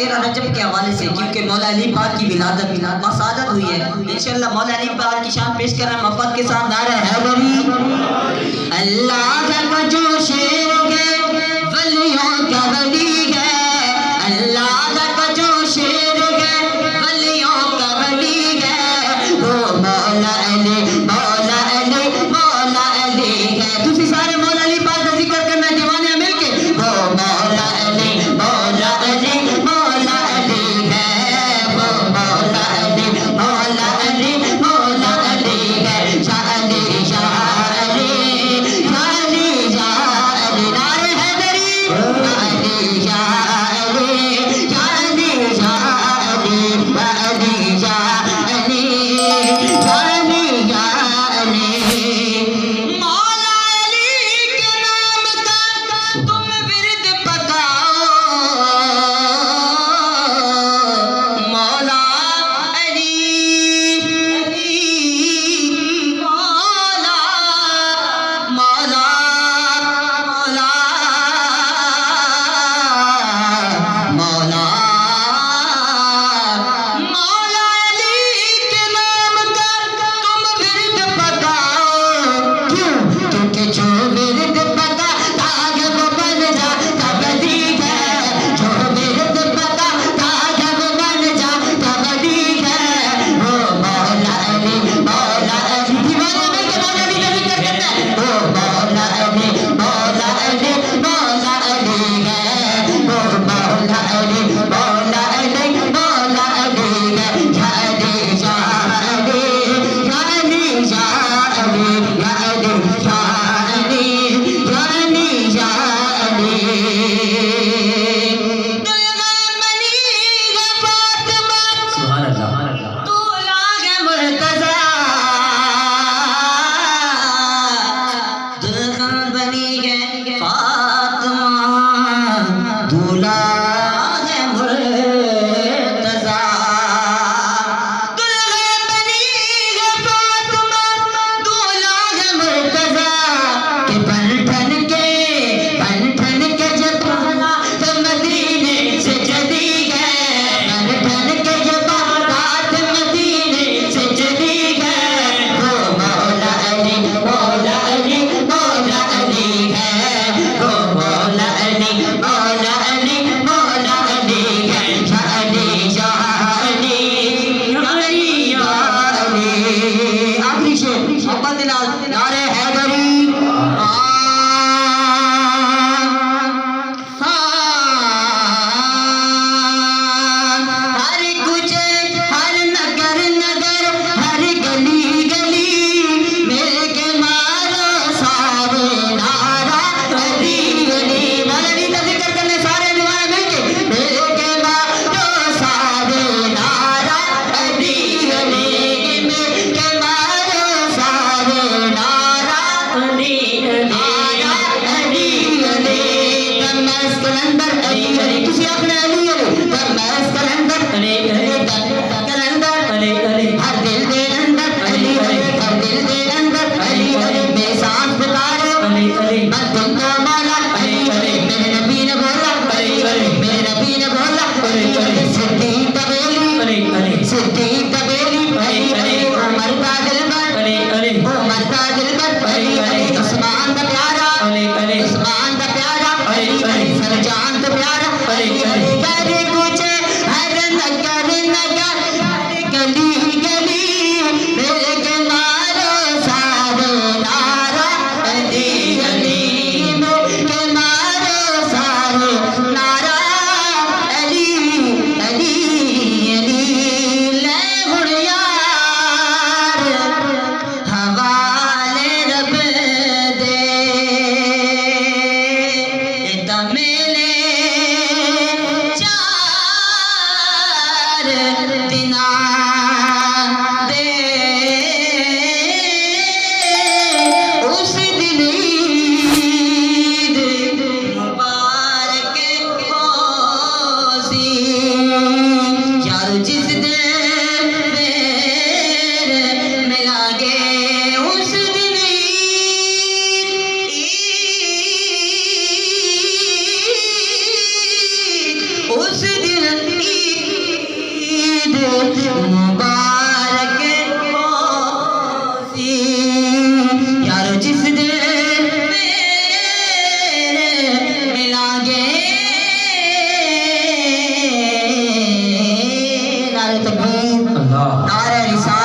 13 رجب کے حوالے سے، کیونکہ مولا علی پاک کی ولادت مسادت ہوئی ہے، انشاءاللہ مولا علی پاک کی شان پیش کر رہے ہیں محبت کے ساتھ نعرہ حیدری۔ اللہ کا جو شیر ہے ولیوں کا ولی ہے، اللہ کا جو شیر ہے ولیوں کا ولی ہے، وہ مولا علی مولا علی مولا علی ہے۔ تسی سارے مولا علی پاک کا ذکر کرنا دیوانے مل کے، وہ مولا علی مولا علی مولا علی ہے، وہ مولا علی مولا علی مولا علی ہے۔ شاہ علی شاہ علی شاہ علی شاہ علی نعرہ حیدری، شاہ علی شاہ علی شاہ علی شاہ علی شاہ علی شاہ علی شاہ علی شاہ علی۔ مولا علی کے نام کا تم ورد پکاؤ، مولا علی مولا مولا مولا مولا علی کے نام کا تم ورد پکاؤ، کیوں؟ کیونکہ جو ورد پکا تاج وہ بن جاتا ولی ہے، جو ورد پکا تاج وہ بن جاتا ولی ہے، وہ مولا علی مولا علی دیوانے میں کہ مولا علی کا ذکر کرتا ہے، وہ مولا علی مولا علی مولا علی ہے، وہ مولا علی مولا علی مولا علی ہے۔ شاہ علی شاہ علی شاہ علی شاہ علی شاہ علی شاہ علی شاہ علی شاہ علی۔ دلہن بنی ہے فاطمہ، سبحان اللہ۔ دولہا ہے مرتضیٰ، دلہن بنی ہے فاطمہ، دولہا ہے مرتضیٰ، دلہن بنی ہے فاطمہ، دولہا ہے مرتضیٰ، کہ بن ٹھن کے جب بارات مدینے سے چلی ہے، بن ٹھن کے جب بارات مدینے سے چلی ہے، وہ مولا علی مولا علی مولا علی ہے، وہ مولا علی مولا علی مولا علی ہے۔ شاہ علی شاہ علی شاہ علی شاہ علی۔ آخری شعر محبت نعرہ حیدری۔ ہر کوچے ہر نگر نگر ہر گلی گلی مل کے مارو سارے نعرہ علی علی۔ مولا علی کا ذکر کرنے سارے دیوانے مل کے، مل کے مارو سارے نعرہ علی علی، مل کے مارو سارے نعرہ علی علی علی علی۔ دمس کلندر علی علی، کسی اپنے علی علی دمس کلندر علی علی کلندر علی علی، ہر دل دے اندر علی علی، ہر دل دے اندر علی علی، بے سانس پکارو علی علی، میں تم کو مولا علی علی، میرے نبی نے بولا علی علی، میرے نبی نے بولا علی علی، صدیق طویلی علی علی، صدیق طویلی علی علی، عمر کا دلبر علی علی، عمر کا دلبر علی علی، عثمان دا پیارا علی علی، عثمان دا پیارا علی علی، سرجان دا پیارا علی علی۔ ہر کوچے ہر نگر نگر ہر گلی گلی مل کے مارو سارے نعرہ علی علی، مل کے مارو سارے نعرہ علی علی علی۔ لے ہن یار حوالے رب دے، دم لے چار دنا دے، اس دن عید مبارک ہو سی، یار جس دن پیر ملا گے، اس دن عید اس دن نعرہ تکبیر، اللہ نعرہ رسالت